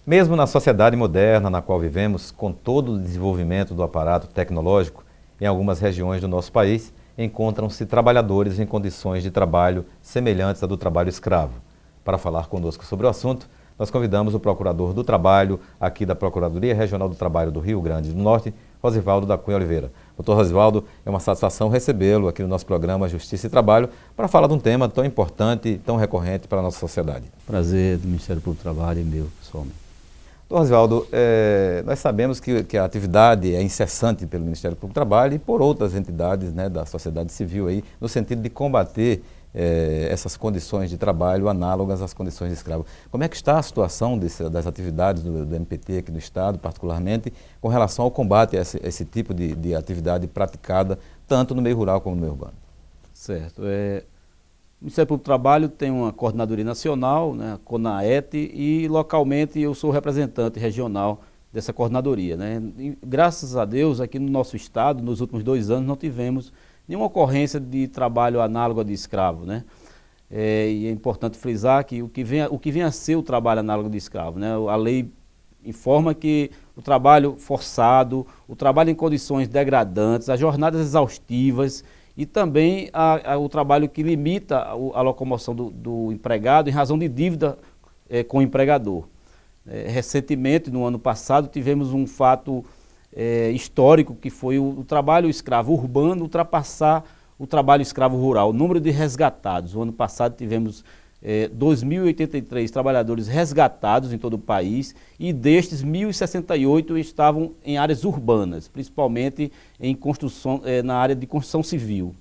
Mesmo na sociedade moderna na qual vivemos, com todo o desenvolvimento do aparato tecnológico, em algumas regiões do nosso país, encontram-se trabalhadores em condições de trabalho semelhantes à do trabalho escravo. Para falar conosco sobre o assunto, nós convidamos o Procurador do Trabalho, aqui da Procuradoria Regional do Trabalho do Rio Grande do Norte, Rosivaldo da Cunha Oliveira. Doutor Rosivaldo, é uma satisfação recebê-lo aqui no nosso programa Justiça e Trabalho para falar de um tema tão importante e tão recorrente para a nossa sociedade. Prazer do Ministério Público do Trabalho e meu, pessoalmente. Doutor Rosivaldo, nós sabemos que a atividade é incessante pelo Ministério Público do Trabalho e por outras entidades, né, da sociedade civil, aí, no sentido de combater essas condições de trabalho análogas às condições de escravo. Como é que está a situação das atividades do MPT aqui no Estado, particularmente, com relação ao combate a esse tipo de atividade praticada tanto no meio rural como no meio urbano? Certo. O Ministério Público do Trabalho tem uma coordenadoria nacional, né, a CONAET, e localmente eu sou representante regional dessa coordenadoria, né? E, graças a Deus, aqui no nosso estado, nos últimos 2 anos, não tivemos nenhuma ocorrência de trabalho análogo a de escravo, né? E é importante frisar que o que vem a ser o trabalho análogo de escravo, né? A lei informa que o trabalho forçado, o trabalho em condições degradantes, as jornadas exaustivas e também o trabalho que limita a locomoção do empregado em razão de dívida com o empregador. Recentemente, no ano passado, tivemos um fato histórico, que foi o trabalho escravo urbano ultrapassar o trabalho escravo rural. O número de resgatados, o ano passado tivemos 2.083 trabalhadores resgatados em todo o país, e destes 1.068 estavam em áreas urbanas, principalmente em construção, na área de construção civil.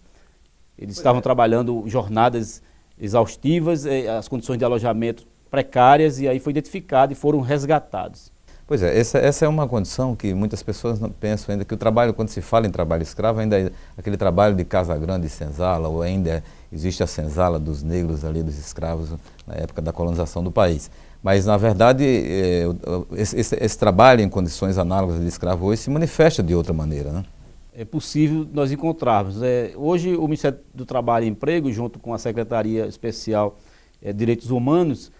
Eles estavam trabalhando jornadas exaustivas, as condições de alojamento precárias, e aí foi identificado e foram resgatados. Pois é, essa é uma condição que muitas pessoas não pensam ainda, que o trabalho, quando se fala em trabalho escravo, ainda é aquele trabalho de Casa Grande e senzala, ou ainda existe a senzala dos negros ali, dos escravos, na época da colonização do país. Mas, na verdade, esse trabalho em condições análogas de escravo hoje se manifesta de outra maneira, né? É possível nós encontrarmos. Hoje, o Ministério do Trabalho e Emprego, junto com a Secretaria Especial de Direitos Humanos,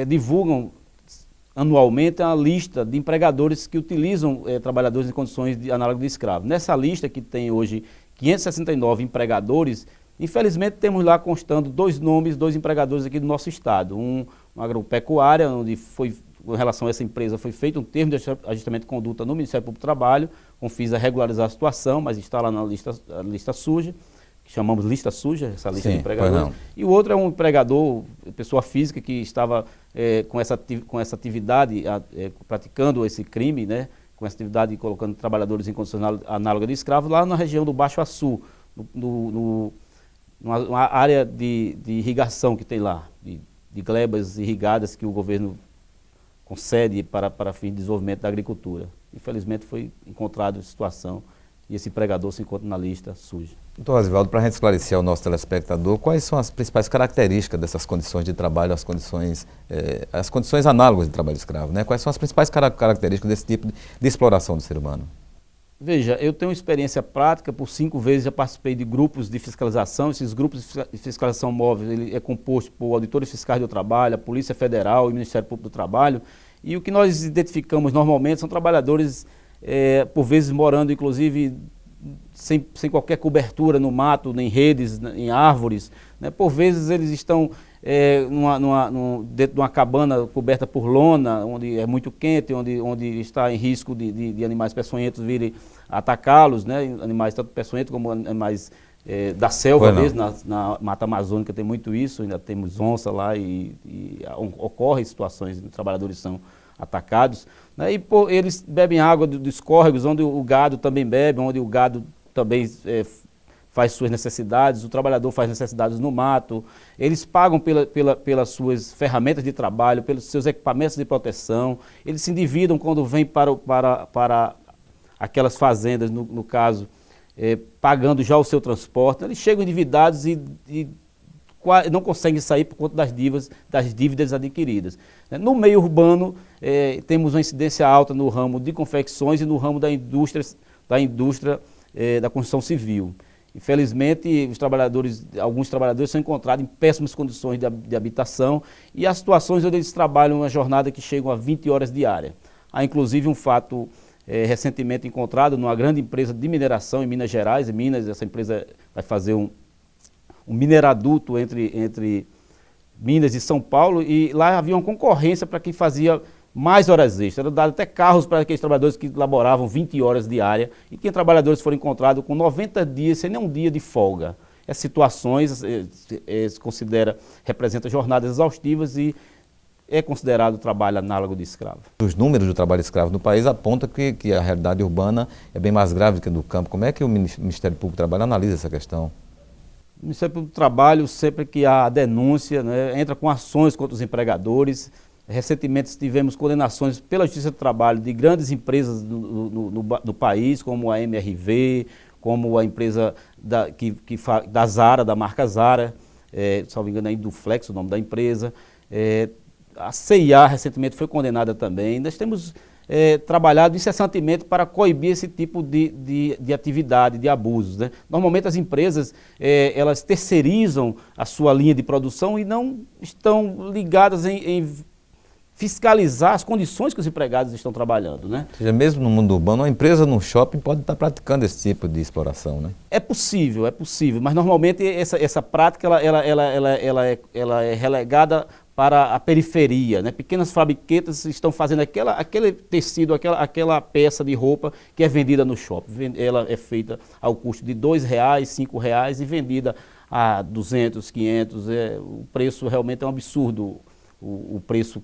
divulgam anualmente a lista de empregadores que utilizam trabalhadores em condições análogas de escravo. Nessa lista, que tem hoje 569 empregadores, infelizmente temos lá constando 2 nomes, 2 empregadores aqui do nosso estado. Uma agropecuária, onde em relação a essa empresa foi feito um termo de ajustamento de conduta no Ministério Público do Trabalho, com fins a regularizar a situação, mas está lá na lista suja, que chamamos lista suja, essa lista de empregadores. E o outro é um empregador, pessoa física, que estava com essa atividade, praticando esse crime, né, com essa atividade, colocando trabalhadores em condições análogas de escravo, lá na região do Baixo Açu, numa área de irrigação que tem lá, de glebas irrigadas que o governo concede para fins de desenvolvimento da agricultura. Infelizmente foi encontrado situação e esse empregador se encontra na lista suja. Doutor Rosivaldo, para a gente esclarecer ao nosso telespectador, quais são as principais características dessas condições de trabalho, as condições análogas de trabalho escravo, né? Quais são as principais características desse tipo de exploração do ser humano? Veja, eu tenho experiência prática, por 5 vezes já participei de grupos de fiscalização. Esses grupos de fiscalização móvel, ele é composto por auditores fiscais do trabalho, a Polícia Federal e o Ministério Público do Trabalho, e o que nós identificamos normalmente são trabalhadores, por vezes morando inclusive sem qualquer cobertura no mato, nem redes, em árvores, né? Por vezes eles estão dentro de uma cabana coberta por lona, onde é muito quente, onde está em risco de animais peçonhentos virem atacá-los, né? Animais tanto peçonhentos como animais da selva mesmo, na Mata Amazônica tem muito isso, ainda temos onça lá e ocorrem situações em que trabalhadores são atacados, né? E eles bebem água dos córregos, onde o gado também bebe, onde o gado também faz suas necessidades, o trabalhador faz necessidades no mato. Eles pagam pelas suas ferramentas de trabalho, pelos seus equipamentos de proteção. Eles se endividam quando vêm para aquelas fazendas, no caso, pagando já o seu transporte. Eles chegam endividados e não conseguem sair por conta das dívidas adquiridas. No meio urbano, temos uma incidência alta no ramo de confecções e no ramo da indústria da construção civil. Infelizmente, alguns trabalhadores são encontrados em péssimas condições de habitação e há situações onde eles trabalham uma jornada que chegam a 20 horas diárias. Há inclusive um fato recentemente encontrado numa grande empresa de mineração em Minas Gerais. Em Minas, essa empresa vai fazer um mineraduto entre Minas e São Paulo, e lá havia uma concorrência para quem fazia mais horas extras. Era dado até carros para aqueles trabalhadores que laboravam 20 horas diárias, e que trabalhadores foram encontrados com 90 dias sem nenhum dia de folga. Essas situações representa jornadas exaustivas e é considerado trabalho análogo de escravo. Os números do trabalho escravo no país apontam que a realidade urbana é bem mais grave do que a do campo. Como é que o Ministério Público do Trabalho analisa essa questão? O Ministério Público do Trabalho, sempre que há denúncia, né, entra com ações contra os empregadores. Recentemente tivemos condenações pela Justiça do Trabalho de grandes empresas do país, como a MRV, como a empresa da Zara, da marca Zara, salvo engano, aí do Flex, o nome da empresa. A CIA recentemente foi condenada também. Nós temos trabalhado incessantemente para coibir esse tipo de atividade, de abusos, né? Normalmente as empresas elas terceirizam a sua linha de produção e não estão ligadas em fiscalizar as condições que os empregados estão trabalhando, né? Ou seja, mesmo no mundo urbano, uma empresa num shopping pode estar praticando esse tipo de exploração, né? É possível, mas normalmente essa prática ela é relegada para a periferia, né? Pequenas fabriquetas estão fazendo aquele tecido, aquela peça de roupa que é vendida no shopping. Ela é feita ao custo de R$2, R$5 e vendida a 200, 500. O preço realmente é um absurdo, o preço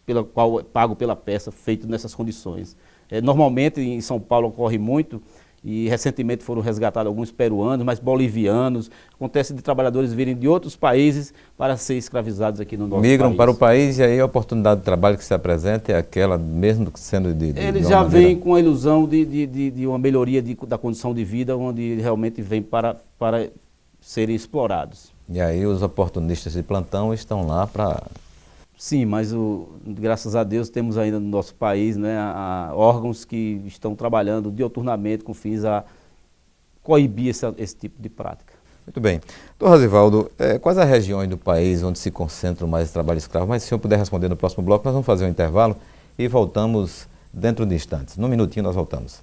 pelo qual é pago pela peça feito nessas condições. Normalmente em São Paulo ocorre muito, e recentemente foram resgatados alguns peruanos, mas bolivianos. Acontece de trabalhadores virem de outros países para ser escravizados aqui no nosso país. Migram para o país e aí a oportunidade de trabalho que se apresenta é aquela, mesmo sendo Eles já vêm com a ilusão de uma melhoria da condição de vida, onde realmente vêm para serem explorados. E aí os oportunistas de plantão estão lá para... Sim, mas graças a Deus temos ainda no nosso país, né, órgãos que estão trabalhando diuturnamente com fins a coibir esse tipo de prática. Muito bem. Doutor Rosivaldo, quais as regiões do país onde se concentra mais trabalho escravo? Mas se o senhor puder responder no próximo bloco, nós vamos fazer um intervalo e voltamos dentro de instantes. Num minutinho nós voltamos.